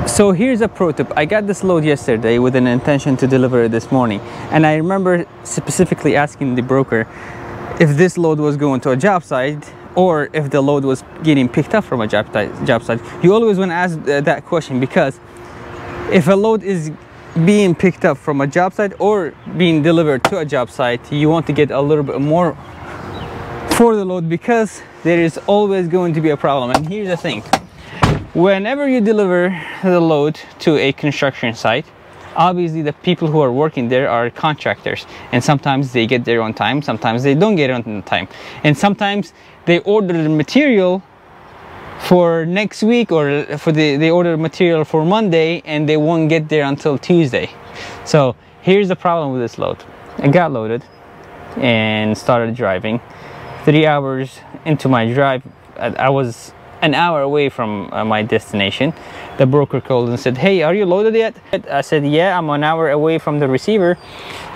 So here's a pro tip. I got this load yesterday with an intention to deliver it this morning, and I remember specifically asking the broker if this load was going to a job site or if the load was getting picked up from a job site. You always want to ask that question, because if a load is being picked up from a job site or being delivered to a job site, you want to get a little bit more for the load, because there is always going to be a problem. And here's the thing: whenever you deliver the load to a construction site, obviously the people who are working there are contractors, and sometimes they get there on time, sometimes they don't get it on time, and sometimes they order the material for next week, or they order material for Monday and they won't get there until Tuesday. So here's the problem with this load. I got loaded and started driving. 3 hours into my drive, I was an hour away from my destination. The broker called and said, "Hey, are you loaded yet?" I said, "Yeah, I'm an hour away from the receiver."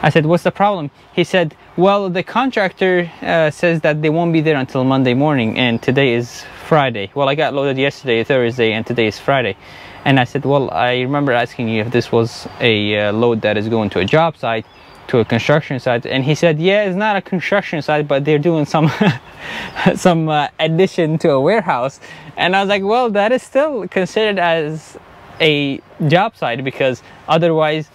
I said, "What's the problem?" He said, "Well, the contractor says that they won't be there until Monday morning, and today is Friday." Well, I got loaded yesterday, Thursday, and today is Friday. And I said, "Well, I remember asking you if this was a load that is going to a job site, to a construction site." And he said, "Yeah, it's not a construction site, but they're doing some some addition to a warehouse." And I was like, "Well, that is still considered as a job site, because otherwise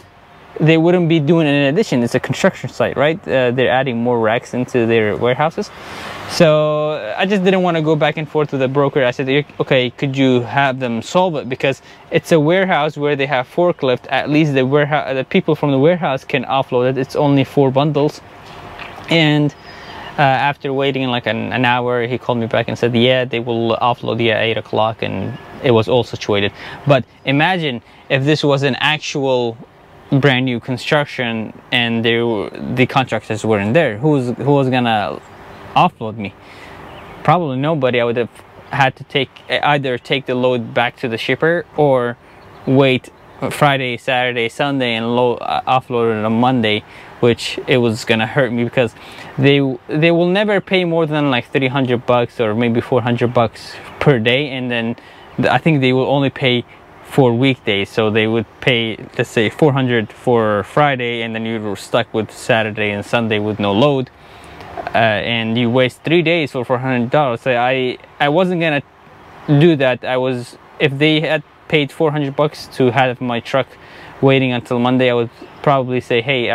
they wouldn't be doing an addition. It's a construction site, right? They're adding more racks into their warehouses." So I just didn't want to go back and forth with the broker. I said, "Okay, could you have them solve it? Because it's a warehouse where they have forklift. At least the people from the warehouse can offload it. It's only 4 bundles." And after waiting like an hour, he called me back and said, "Yeah, they will offload you at 8 o'clock," and it was all situated. But imagine if this was an actual brand new construction and the contractors weren't there. Who was gonna offload me? Probably nobody. I would have had to either take the load back to the shipper or wait Friday, Saturday, Sunday and offload it on Monday, which it was gonna hurt me, because they will never pay more than like $300 or maybe $400 per day, and then I think they will only pay for weekdays. So they would pay, let's say, $400 for Friday, and then you were stuck with Saturday and Sunday with no load, and you waste 3 days for $400. So I wasn't gonna do that. If they had paid $400 to have my truck waiting until Monday, I would probably say, "Hey,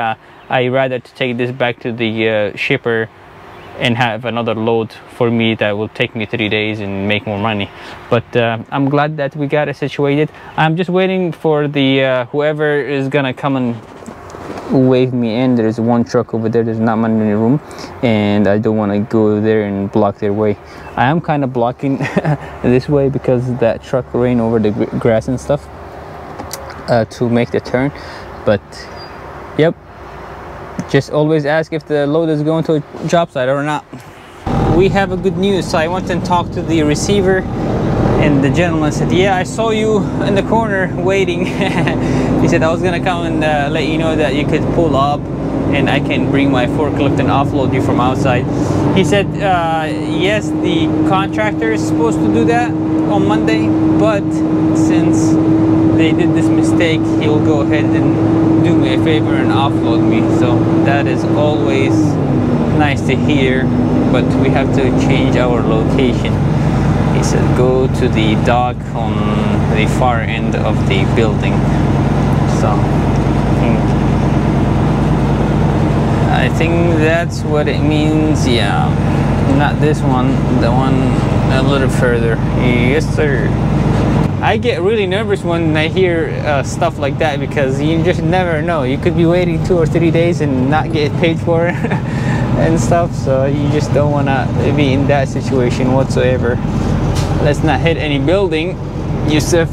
I'd rather to take this back to the shipper and have another load for me that will take me 3 days and make more money." But I'm glad that we got it situated. I'm just waiting for the whoever is gonna come and wave me in. There's one truck over there. There's not many room, and I don't want to go there and block their way. I am kind of blocking this way because that truck ran over the grass and stuff to make the turn. But yep, just always ask if the load is going to a job site or not. We have a good news. So I went and talked to the receiver, and the gentleman said, "Yeah, I saw you in the corner waiting." He said, "I was gonna come and let you know that you could pull up and I can bring my forklift and offload you from outside." He said, "Yes, the contractor is supposed to do that on Monday, but since they did this mistake, he will go ahead and do me a favor and offload me." So that is always nice to hear, but we have to change our location. He said, "Go to the dock on the far end of the building." So I think that's what it means. Yeah, not this one, the one a little further. Yes, sir. I get really nervous when I hear stuff like that, because you just never know. You could be waiting 2 or 3 days and not get paid for it and stuff. So you just don't want to be in that situation whatsoever. Let's not hit any building, Yusuf.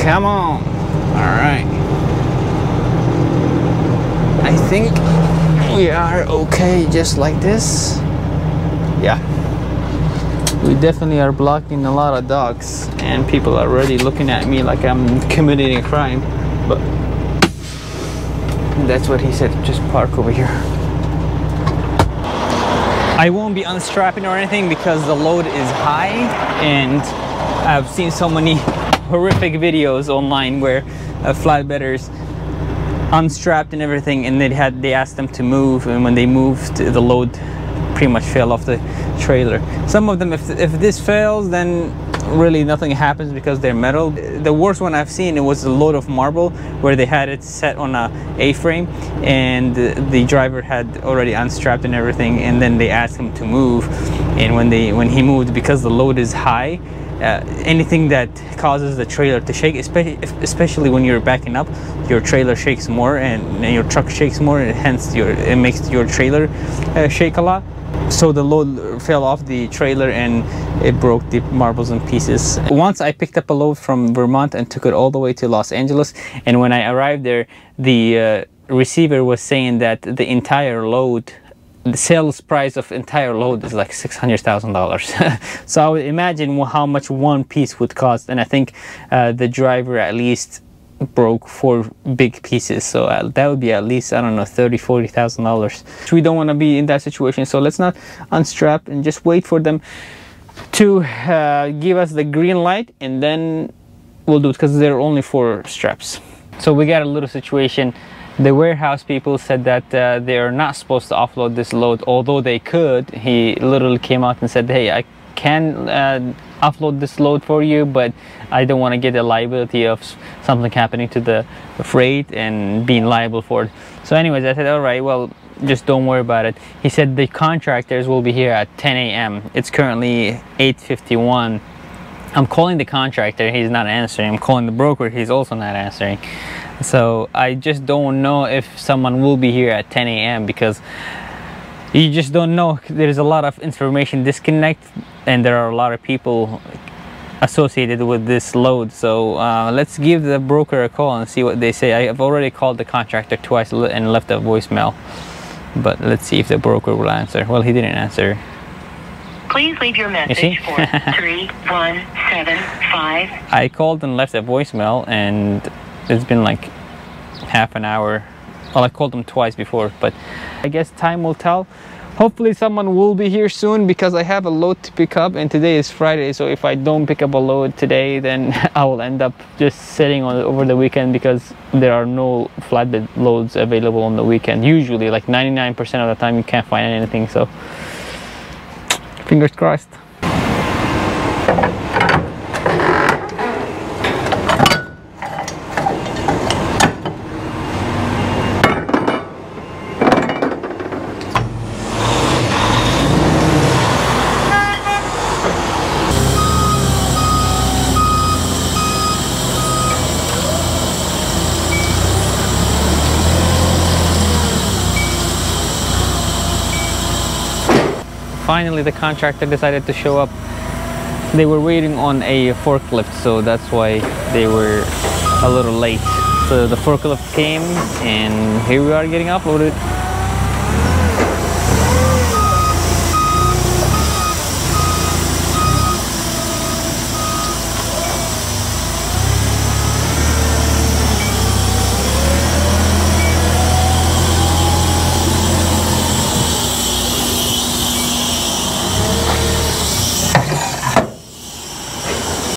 Come on. All right. I think we are okay just like this. Yeah. We definitely are blocking a lot of dogs, and people are already looking at me like I'm committing a crime. But that's what he said. Just park over here. I won't be unstrapping or anything because the load is high, and I've seen so many horrific videos online where flatbedders unstrapped and everything, and they asked them to move, and when they moved, the load pretty much fell off the trailer. Some of them, if this fails, then really nothing happens because they're metal. The worst one I've seen, it was a load of marble where they had it set on a A-frame, and the driver had already unstrapped and everything, and then they asked him to move, and when he moved, because the load is high, anything that causes the trailer to shake, especially when you're backing up, your trailer shakes more, and your truck shakes more, and hence it makes your trailer shake a lot. So the load fell off the trailer and it broke the marbles in pieces. Once I picked up a load from Vermont and took it all the way to Los Angeles, and when I arrived there, the receiver was saying that the entire load, the sales price of entire load is like $600,000. So I would imagine how much one piece would cost, and I think the driver at least broke 4 big pieces, so that would be at least, I don't know, $30,000-$40,000. We don't want to be in that situation, so let's not unstrap and just wait for them to give us the green light, and then we'll do it, because there are only 4 straps. So we got a little situation. The warehouse people said that they are not supposed to offload this load, although they could. He literally came out and said, hey, I can offload this load for you, but I don't want to get the liability of something happening to the freight and being liable for it. So anyways, I said, all right, well, just don't worry about it. He said the contractors will be here at 10 a.m. It's currently 8:51. I'm calling the contractor, he's not answering. I'm calling the broker, he's also not answering. So I just don't know if someone will be here at 10 a.m. because you just don't know. There's a lot of information disconnect, and there are a lot of people associated with this load. So let's give the broker a call and see what they say. I have already called the contractor twice and left a voicemail, but let's see if the broker will answer. Well, he didn't answer. Please leave your message for 3175. I called and left a voicemail, and it's been like half an hour. Well, I called them twice before, but I guess time will tell. Hopefully someone will be here soon, because I have a load to pick up, and today is Friday, so if I don't pick up a load today, then I will end up just sitting on over the weekend, because there are no flatbed loads available on the weekend. Usually, like 99% of the time, you can't find anything, so fingers crossed. Finally, the contractor decided to show up. They were waiting on a forklift, so that's why they were a little late. So the forklift came, and here we are getting uploaded.